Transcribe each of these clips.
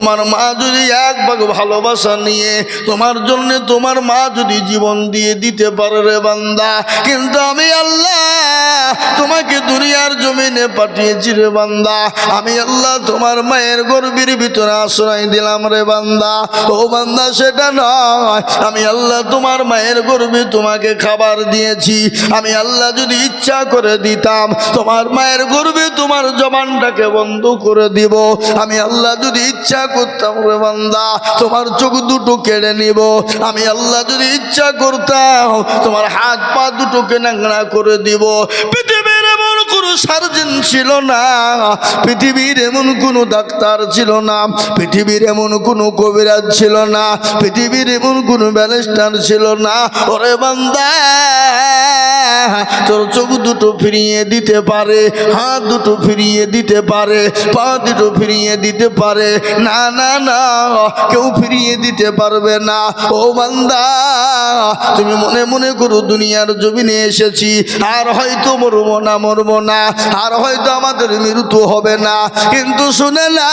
তোমার মা যদি এক ভাগ ভালোবাসা নিয়ে তোমার জন্য তোমার মা যদি জীবন দিয়ে দিতে পারে রে বান্দা, কিন্তু আমি আল্লাহ তোমাকে দুনিয়ার জমিনে পাঠিয়েছি রে বান্দা। আমি আল্লাহ তোমার মায়ের গর্ভের ভিতরে আশ্রয় দিলাম রে বান্দা। ও বান্দা সেটা নয়, আমি আল্লাহ তোমার মায়ের গর্ভে তোমাকে খাবার দিয়েছি। আমি আল্লাহ যদি ইচ্ছা করে দিতাম তোমার মায়ের গর্ভে তোমার জবানটাকে বন্ধ করে দিব। আমি আল্লাহ যদি ইচ্ছা করতাম রে বান্দা তোমার চোখ দুটো কেড়ে নিব। আমি আল্লাহ যদি ইচ্ছা করতাম তোমার হাত পা দুটোকে ন্যাংরা করে দিব। পৃথিবীর এমন কোনো সার্জন ছিল না, পৃথিবীর এমন কোনো ডাক্তার ছিল না, পৃথিবীর এমন কোনো কবিরাজ ছিল না, পৃথিবীর এমন কোনো ব্যারিস্টার ছিল না। ওরে বান্দা তোর চোখ দুটো ফিরিয়ে দিতে পারে, হাত দুটো ফিরিয়ে দিতে পারে, পা দুটো ফিরিয়ে দিতে পারে। না না না, কেউ ফিরিয়ে দিতে পারবে না। ও বান্দা তুমি মনে মনে করো দুনিয়ার জমিনে এসেছি, আর হয়তো মরবো না, মরবো না, আর হয়তো আমাদের মৃত্যু হবে না, কিন্তু শুনে না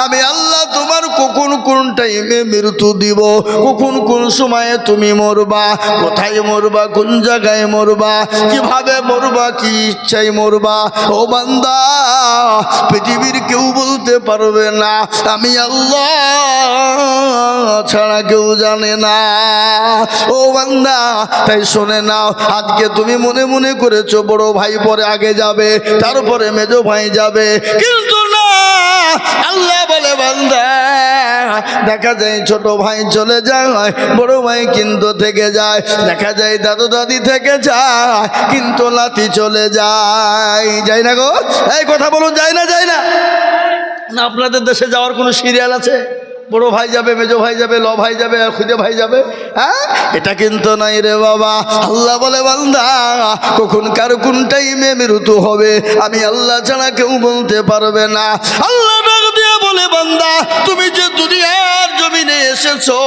আমি আল্লাহ তোমার কখন কোন টাইমে মৃত্যু দিব, কখন কোন সময়ে তুমি মরবা, কোথায় মরবা, কোন জায়গায় মরবা, কিভাবে মরবা, কি ইচ্ছায় মরবা। ও বান্দা পৃথিবীর কেউ বলতে পারবে না, আমি আল্লাহ ছাড়া কেউ জানে না। ও বান্দা তাই শুনে নাও, আজকে তুমি মনে মনে করেছো বড় ভাই পরে আগে যাবে, তারপরে মেজো ভাই যাবে, কিন্তু না, আল্লাহ বলে বান্দা দেখা যায় ছোট ভাই চলে যায়, বড় ভাই কিন্তু থেকে যায়, দেখা যায় দাদু দাদি থেকে যায়, কিন্তু লাতি চলে যায়। যাই না গো, এই কথা বলুন, যায় না, যায় না? না আপনাদের দেশে যাওয়ার কোনো সিরিয়াল আছে? বড় ভাই যাবে, মেজো ভাই যাবে, ল ভাই যাবে, আর খুদে ভাই যাবে? হ্যাঁ, এটা কিন্তু নাই রে বাবা। আল্লাহ বলে বান্দা কখন কার কোন টাইমে মৃত্যু হবে আমি আল্লাহ ছাড়া কেউ বলতে পারবে না। আল্লাহ ডাক দিয়ে বলে বান্দা তুমি যে দুনিয়ার জমিনে এসেছো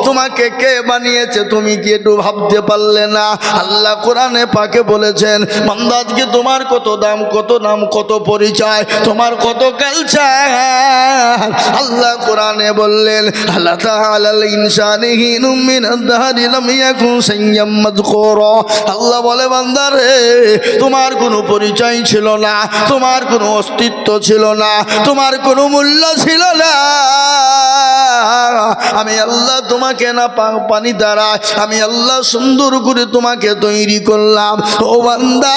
তোমাকে কে বানিয়েছে তুমি কি একটু ভাবতে পারলে না? আল্লাহ কোরআনে পাকে বলেছেন বান্দা আজকে তোমার কত দাম, কত নাম, কত পরিচয়, তোমার কত কালচার। আল্লাহ কোরআনে বললেন আল্লাহ তাআলাল ইনসানি হিনুম মিনাদ দাহরি লাম ইয়াকুন শাইয়্যাম মাযকুরা। আল্লাহ বলে বান্দা রে তোমার কোনো পরিচয় ছিল না, তোমার কোনো অস্তিত্ব ছিল না, তোমার কোনো মূল্য ছিল না। আমি আল্লাহ তোমাকে না পানি দ্বারা আমি আল্লাহ সুন্দর করে তোমাকে তৈরি করলাম। ও বান্দা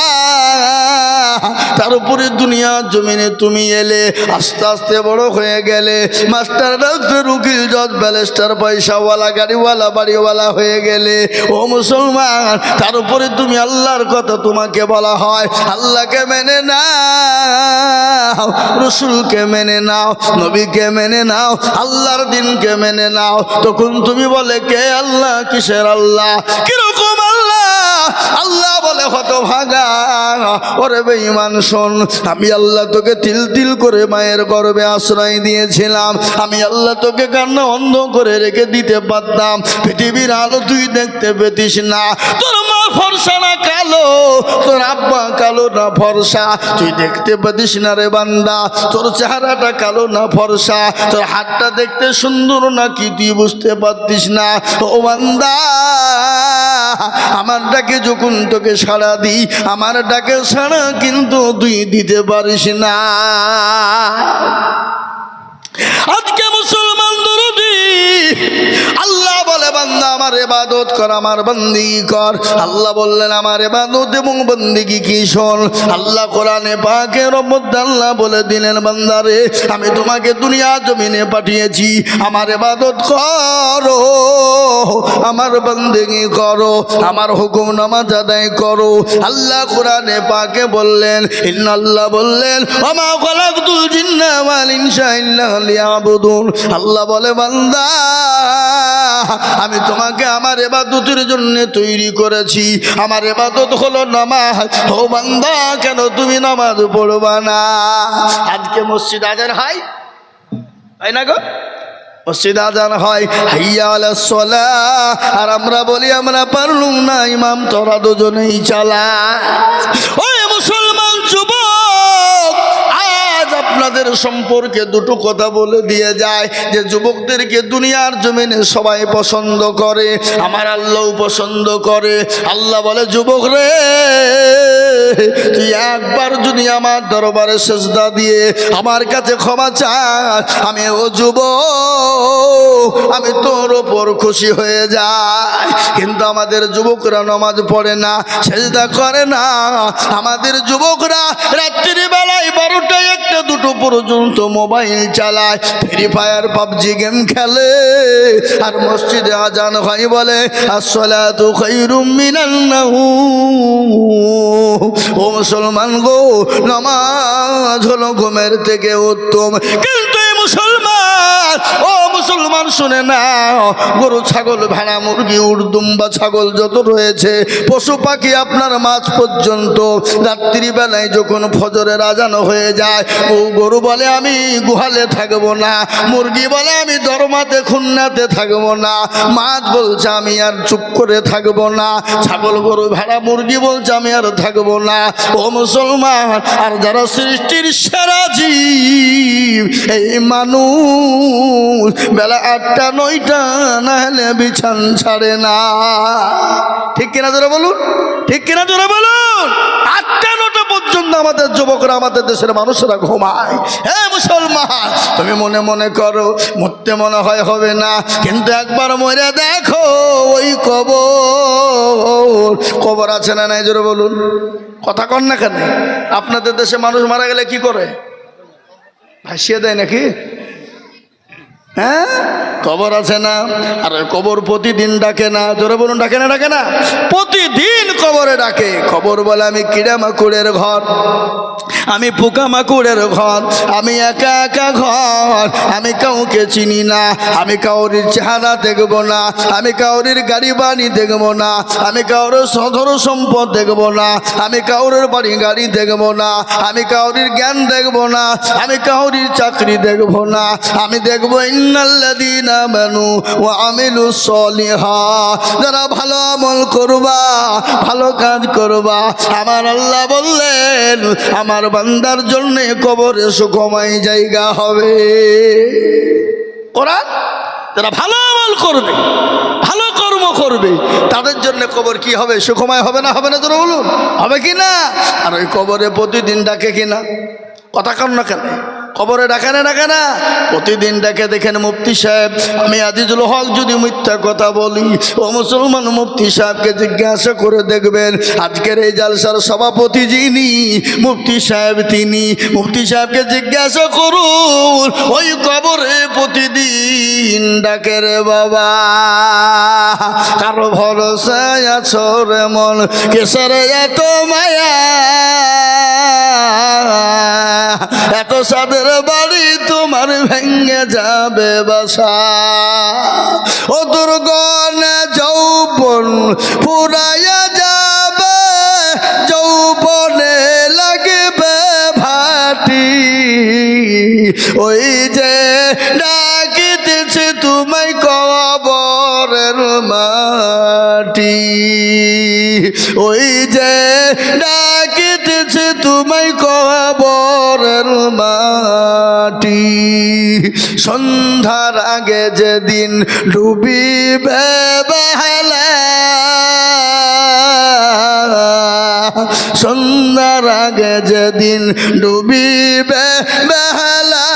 তার উপরে দুনিয়ার জমিনে তুমি এলে, আস্তে আস্তে বড় হয়ে গেলে, মাস্টার, ডাক্তার, উকিল, জজ, ব্যারিস্টার, পয়সাওয়ালা, গাড়িওয়ালা, বাড়িওয়ালা হয়ে গেলে। ও মুসলমান তার উপরে তুমি আল্লাহর কথা তোমাকে বলা হয় আল্লাহকে মেনে নাও, রসুলকে মেনে নাও, নবীকে মেনে নাও, আল্লাহর দিনকে মেনে নাও। তখন তুমি বলে কে আল্লাহ, কিসের আল্লাহ, কিরকম আল্লাহ? আল্লাহ বলে হতভাগা, ওরে বেঈমান শোন, আমি আল্লাহ তোকে তিল তিল করে মায়ের গর্ভে আশ্রয় দিয়েছিলাম, আমি আল্লাহ তোকে কান্না অন্ধ করে রেখে দিতে পারতাম, পৃথিবীর আলো তুই দেখতে পেতিস না, তোর মা ফর্সা না কালো, তোর আব্বা কালো না ফর্সা তুই দেখতে পেতিস না রে বান্দা, তোর চেহারাটা কালো না ফর্সা, তোর হাতটা দেখতে সুন্দর না কি তুই বুঝতে পারতিস না। ও বান্দা আমার ডাকে যখন তোকে সাড়া দিই, আমার ডাকে সাড়া কিন্তু তুই দিতে পারিস না। আজকে মুসলমান দরদি আল্লাহ বলে বান্দা আমার ইবাদত কর, আমার বন্দেগী কর। আল্লাহ বললেন আমার ইবাদত এবং বন্দেগী কি শোন। আল্লাহ কোরআনে পাকের মধ্যে আল্লাহ বলে দিলেন বান্দারে আমি তোমাকে দুনিয়া জমিনে পাঠিয়েছি, আমার ইবাদত করো, আমার বন্দেগী করো, আমার হুকুম নামাজ আদায় করো। আল্লাহ কোরআনে পাকে বললেন ইন্নাল্লাহ বললেন ওমা খালাকতুল জিন্না ওয়াল ইনসা ইল্লা লিয়াবুদুন। আল্লাহ বলে বান্দা আমি তোমাকে আমার ইবাদতের জন্য তৈরি করেছি, আমার ইবাদত হলো নামাজ। ও বান্দা কেন তুমি নামাজ পড়বা না? আজকে মসজিদ আজান হয়, তাই না গো? মসজিদ আজান হয় হাইয়া আলাস সালাহ, আর আমরা বলি আমরা পারলুম না, ইমাম তোরা দুজনেই চালা। ওই মুসলমান যুবক আজ আপনাদের আমাদের সম্পর্কে দুটো কথা বলে দিয়ে যায় যে যুবকদেরকে দুনিয়ার জমিনে সবাই পছন্দ করে, আমার আল্লাহও পছন্দ করে। আল্লাহ বলে, যুবক রে, তুই একবার যদি আমার দরবারে সেজদা দিয়ে আমার কাছে ক্ষমা চাস, আমি ও যুবক, আমি তোর ওপর খুশি হয়ে যাই। কিন্তু আমাদের যুবকরা নামাজ পড়ে না, সেজদা করে না। আমাদের যুবকরা রাত্রির বেলায় 12টা 1টা 2টো পর্যন্ত মোবাইল চালায়, ফ্রি ফায়ার পাবজি গেম খেলে, আর মসজিদে আজান হয় বলে আসসালাতু খায়রুম মিনান নাওম। ও মুসলমান গো, নামাজ হলো ঘুমের থেকে উত্তম। কিন্তু এই মুসলমান, ও মুসলমান শুনে না, গরু ছাগল ভেড়া মুরগি উট দুম্বা ছাগল যত রয়েছে পশু পাখি আপনার মাঝ পর্যন্ত রাত্রিবেলায় যখন ফজরের আজান হয়ে যায়, ও গরু বলে আমি গুহালে থাকবো না, মুরগি বলে আমি দরমাতে খুন্নাতে থাকবো না, মাছ বলছে আমি আর চুপ করে থাকবো না, ছাগল গরু ভেড়া মুরগি বলছে আমি আর থাকবো না। ও মুসলমান, আর যারা সৃষ্টির সেরা জীব এই মানুষ বেলা 8টা 9টা না হলে বিছান ছাড়ে না। ঠিক কিনা জোরে বলুন, ঠিক কিনা জোরে বলুন। 8টা 9টা পর্যন্ত আমাদের যুবকরা, আমাদের দেশের মানুষেরা ঘুমায়। হ্যাঁ মুসলমান, তুমি মনে মনে করো মরতে মনে হয় হবে না, কিন্তু একবার মরে দেখো ওই কবর আছে না নাই জোরে বলুন। কথা কন না কেন? আপনাদের দেশে মানুষ মারা গেলে কি করে? ভাসিয়ে দেয় নাকি? হ্যাঁ, কবর আছে না? আর কবর প্রতিদিন ডাকে না, জোরে বলুন, ডাকে না? ডাকে না? প্রতিদিন কবরে ডাকে। কবর বলে আমি কিড়া মাকুড়ের ঘর, আমি পোকা মাকুড়ের ঘর, আমি একা একা ঘর, আমি কাউকে চিনি না, আমি কাউরির চেহারা দেখব না, আমি কাউরির গাড়ি বাড়ি দেখব না, আমি কাউরের সধর সম্পদ দেখব না, আমি কাউরের বাড়ি গাড়ি দেখব না, আমি কাউরির জ্ঞান দেখব না, আমি কাউরির চাকরি দেখব না, আমি দেখবো ইন্নাল্লাযীনা আমানু ওয়া আমিলুস সলিহাত। যারা ভালো আমল করবা, ভালো কাজ করবা, আমার আল্লাহ বললেন আমার বান্দার জন্য কবরে সুখময় জায়গা হবে। কোরআন, যারা ভালো আমল করবে, ভালো কর্ম করবে, তাদের জন্য কবর কি হবে? সুখময় হবে না? হবে না? তোরা বলুন, হবে কি না? আর ওই কবরে প্রতিদিন ডাকে কিনা? কথা কন না কেন? কবরে ডাকে না? ডাকে না? প্রতিদিন ডাকে। দেখেন মুফতি সাহেব, আমি আজিজুল হক যদি মিথ্যা কথা বলি, ও মুসলমান, মুফতি সাহেবকে জিজ্ঞাসা করে দেখবেন আজকের এই জালসার সভাপতি যিনি মুফতি সাহেব, তিনি মুফতি সাহেবকে জিজ্ঞাসা করুন ওই কবরে প্রতিদিন ডাকে রে বাবা। কারো ভরসায় আছো রে মন, কেসের এত মায়া, এত সাদের বাড়ি তোমার ভেঙে যাবে বাসা। ও দুর্গনে যৌবন পুরাইয়া যাবে, যৌবনে লাগবে ভাটি, ওই যে ডাকিতেছে তোমায় কবরের মাটি, ওই যে ডাকিতেছে তোমায় কবরের মাটি। সন্ধ্যার আগে যেদিন ডুবিবে বেলা, সন্ধ্যার আগে যেদিন ডুবিবে বেলা,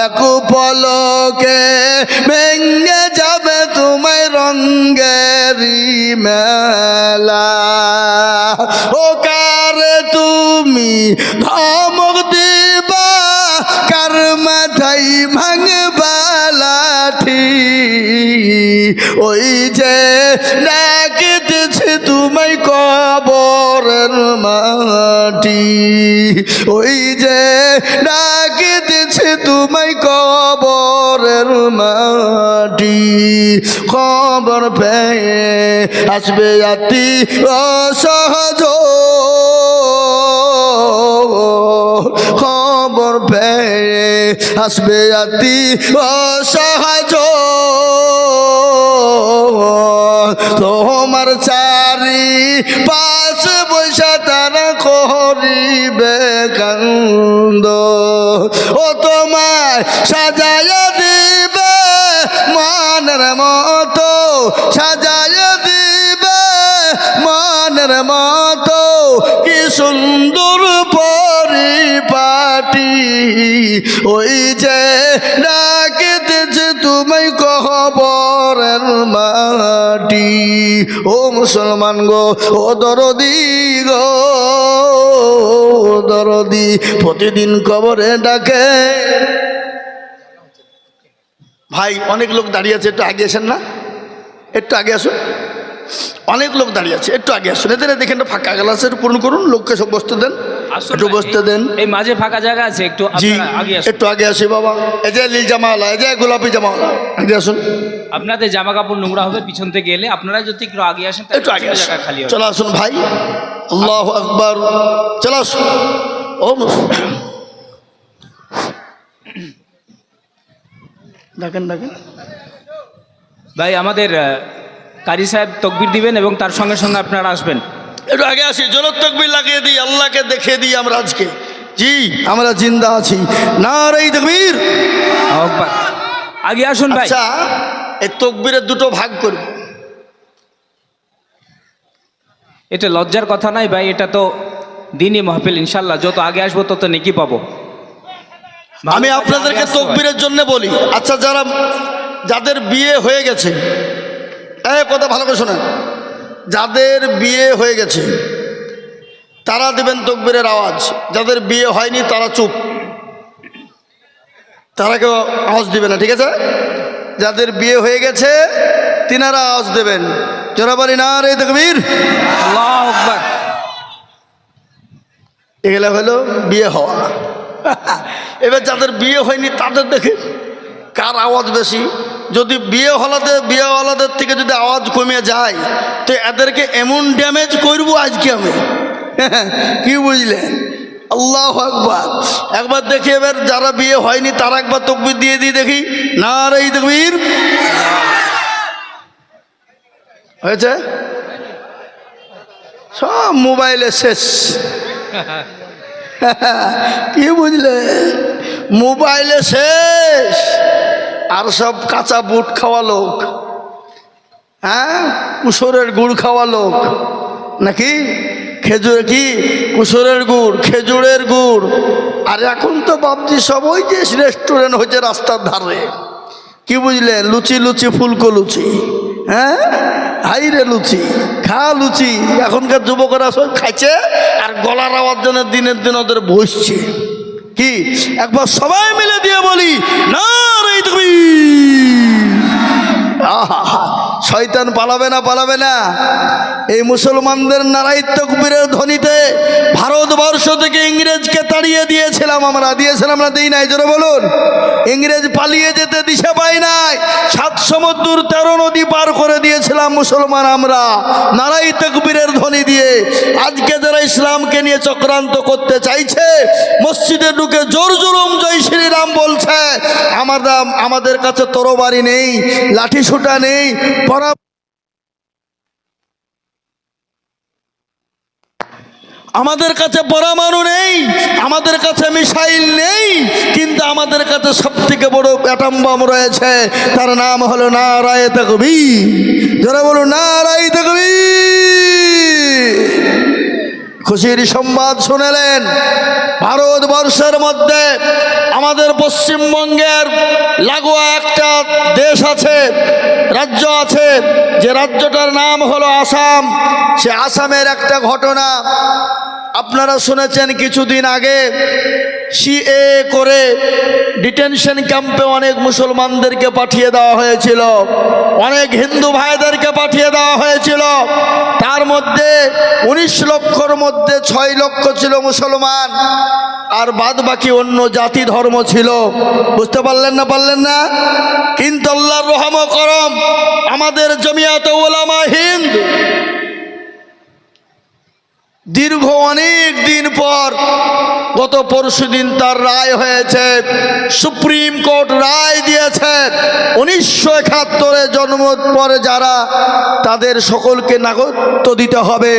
এক পলকে ভেঙে যাবে তোমায় রঙ্গেরি মেলা। ও কারে তুমি ধমক দিবা, কার মাথায় ভাঙবা লাঠি, ওই যে ডাকিতেছে তোমায় কবরের মাটি, ওই যে ডাকিতেছে তোমায় কবরের মাটি। খবর পেয়ে আসবে আতি অসহজ, খবর পেয়ে আসবে আতি অসহজ, তোমার চারি পাশ বৈশা তারা করিবে কান্দ ও তোমায় সাজাইয়া দিবে মনের মতো সাজাইয়া দিবে মনের মতো কি সুন্দর পরিপাটি ওই যে ডাকিতেছে তুমি কবরের মাটি ও মুসলমান গো ও দরদি গো দরদি প্রতিদিন কবরে ডাকে ভাই অনেক লোক দাঁড়িয়ে আছে একটু আগে আসেন না একটু আগে আসুন অনেক লোক দাঁড়িয়ে আছে একটু আগে আসুন এদের দেখেন ফাঁকা গ্লাসে পূরণ করুন লোককে সব বসতে দেন একটু বসতে দেন এই মাঝে ফাঁকা জায়গা আছে একটু জি আগে আসুন একটু আগে আসি বাবা এই যে নীল জামাওয়ালা এই যে গোলাপি জামাওয়ালা আগে আসুন আপনাদের জামা কাপড় নোংরা হবে পিছন থেকে এলে আপনারা যদি একটু আগে আসেন একটু আগে আসুন জায়গা খালি হবে চলো আসুন ভাই আল্লাহু আকবার চলো আসুন ও ডাকেন ডাকেন ভাই আমাদের কারি সাহেব তকবির দিবেন এবং তার সঙ্গে সঙ্গে আপনারা আসবেন একটু আগে আসি জোরত তাকবীর লাগিয়ে দিই আল্লাহকে দেখিয়ে দিই আমরা আজকে জি আমরা জিন্দা আছি নারে তাকবীর আকবার আগে আসুন ভাই আচ্ছা এই তাকবীরের দুটো ভাগ করব এটা লজ্জার কথা নাই ভাই এটা তো দিনই মাহফিল ইনশাল্লাহ যত আগে আসবো তত নেকি পাবো আমি আপনাদেরকে তাকবীরের জন্য বলি আচ্ছা যাদের বিয়ে হয়ে গেছে কথা ভালো করে শোনেন যাদের বিয়ে হয়ে গেছে তারা দেবেন তাকবীরের আওয়াজ যাদের বিয়ে হয়নি তারা চুপ তারা কেউ আওয়াজ দিবে না ঠিক আছে যাদের বিয়ে হয়ে গেছে তিনারা আওয়াজ দেবেন যারা বলি না রে তাকবীর আল্লাহু আকবার এগুলো হলো বিয়ে হওয়া এবার যাদের বিয়ে হয়নি তাদের দেখে কার আওয়াজ বেশি যদি বিয়েওয়ালাদের থেকে যদি আওয়াজ কমে যায় তো এদেরকে এমন ড্যামেজ করব আজকে আমি কি বুঝলেন আল্লাহু আকবার একবার দেখি এবার যারা বিয়ে হয়নি তারা একবার তাকবীর দিয়ে দিই দেখি নারে তাকবীর হয়েছে সব মোবাইলে শেষ কি বুঝলে মোবাইলে শেষ আর সব কাঁচা বুট খাওয়া লোক হ্যাঁ কুসরের গুড় খাওয়া লোক নাকি কুসরের গুড় খেজুরের গুড় আর এখন তো ভাবছি সব ওই যে রেস্টুরেন্ট হয়েছে রাস্তার ধারে কি বুঝলেন লুচি লুচি ফুলকো লুচি হ্যাঁ হাই রে লুচি খা লুচি এখনকার যুবকরা সব খাইছে আর গলার আওয়াজ জন্য দিনের দিন ওদের বসছে কি একবার সবাই মিলে দিয়ে বলি না রে শয়তান পালাবে না এই মুসলমানদের নারাই তাকবীরের ধ্বনিতে ভারতবর্ষ থেকে ইংরেজকে তাড়িয়ে দিয়েছিলাম না দিই নাই জোরে বলুন ইংরেজ পালিয়ে যেতে দিশা পাই নাই 7 সমুদ্র 13 নদী পার করে দিয়েছিলাম মুসলমান আমরা নারাই তাকবীরের ধ্বনি দিয়ে আজকে যারা ইসলামকে নিয়ে চক্রান্ত করতে চাইছে মসজিদে ঢুকে জোর জুলুম জয় শ্রীরাম বলছে আমাদের কাছে তরবারি নেই লাঠি ছুটা নেই আমাদের কাছে পরমাণু নেই আমাদের কাছে মিসাইল নেই কিন্তু আমাদের কাছে সবথেকে বড় অ্যাটম বম রয়েছে তার নাম হলো নারায়ে তাকবীর যারা বলো নারায়ে তাকবীর খুশির সংবাদ শুনলেন ভারতবর্ষের মধ্যে আমাদের পশ্চিমবঙ্গের লাগোয়া একটা দেশ আছে রাজ্য আছে যে রাজ্যটার নাম হলো আসাম সে আসামের একটা ঘটনা আপনারা শুনেছেন কিছুদিন আগে সিএ করে ডিটেনশন ক্যাম্পে অনেক মুসলমানদেরকে পাঠিয়ে দেওয়া হয়েছিল অনেক হিন্দু ভাইদেরকে পাঠিয়ে দেওয়া হয়েছিল তার মধ্যে 19 লক্ষর মধ্যে 6 লক্ষ ছিল মুসলমান আর বাদ বাকি অন্য জাতি ধর্ম ছিল বুঝতে পারলেন না কিন্তু আল্লাহর রহম ও করম আমাদের জমিয়াতে উলামা হিন্দ দীর্ঘ অনেক দিন পর গত পরশুদিন তার রায় হয়েছে। সুপ্রিম কোর্ট রায় দিয়েছে 1971 জন্মের পরে যারা, তাদের সকলকে নাগরিকত্ব দিতে হবে,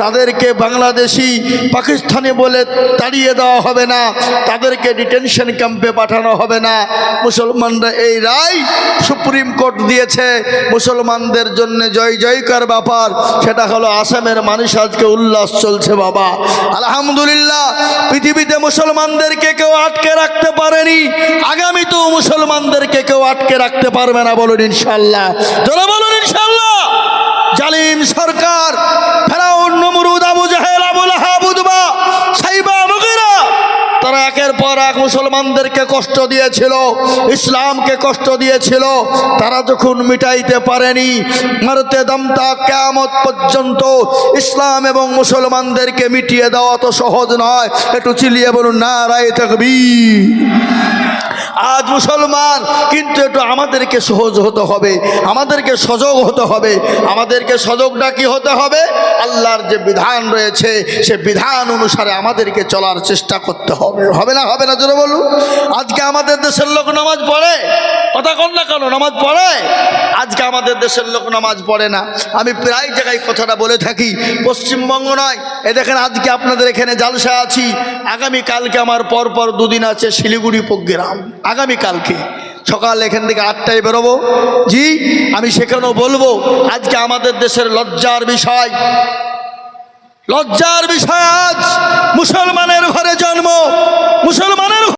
তাদেরকে বাংলাদেশি পাকিস্তানি বলে তাড়িয়ে দেওয়া হবে না, তাদেরকে ডিটেনশন ক্যাম্পে পাঠানো হবে না। মুসলমানরা এই রায় সুপ্রিম কোর্ট দিয়েছে, মুসলমানদের জন্য জয় জয়কার ব্যাপার। সেটা হলো আসামের মানুষ আজকে উল্লাস চলছে বাবা, আলহামদুলিল্লাহ। পৃথিবীতে মুসলমানদেরকে কেউ আটকে রাখতে পারেনি, আগামী তো মুসলমানদেরকে কেউ আটকে রাখতে পারবে না, বলুন ইনশাআল্লাহ, যারা বলুন ইনশাআল্লাহ। জালিম সরকার, ফেরাউন, নমরুদ, আবু জাহেল, আবু লাহাব, উতবা, সাইবা, মুগীরা, তারা একের পর এক মুসলমানদেরকে কষ্ট দিয়েছিল, ইসলামকে কষ্ট দিয়েছিল। তারা যখন মিটাইতে পারেনি, মারতে দমতা কিয়ামত পর্যন্ত ইসলাম এবং মুসলমানদেরকে মিটিয়ে দেওয়া তো সহজ নয়। একটু চিল্লিয়ে বলুন নারায়ে তাকবীর। আজ মুসলমান, কিন্তু একটু আমাদেরকে সহজ হতে হবে, আমাদেরকে সজাগ হতে হবে। আমাদেরকে সজাগটা কি হতে হবে? আল্লাহর যে বিধান রয়েছে সে বিধান অনুসারে আমাদেরকে চলার চেষ্টা করতে হবে। হবে না? হবে না, জোরে বলুন। আজকে আমাদের দেশের লোক নামাজ পড়ে, কথা কন না কেন, নামাজ পড়ে? আজকে আমাদের দেশের লোক নামাজ পড়ে না। আমি প্রায় জায়গায় কথাটা বলে থাকি, পশ্চিমবঙ্গ নয়, এ দেখেন আজকে আপনাদের এখানে জালসা আছি, আগামীকালকে আমার পরপর দুদিন আছে শিলিগুড়ি প্রোগ্রাম, আগামীকালকে সকাল এখান থেকে 8টায় বেরোবো। জি, আমি সেখানেও বলবো আজকে আমাদের দেশের লজ্জার বিষয়, লজ্জার বিষয়, আজ মুসলমানের ঘরে জন্ম, মুসলমানের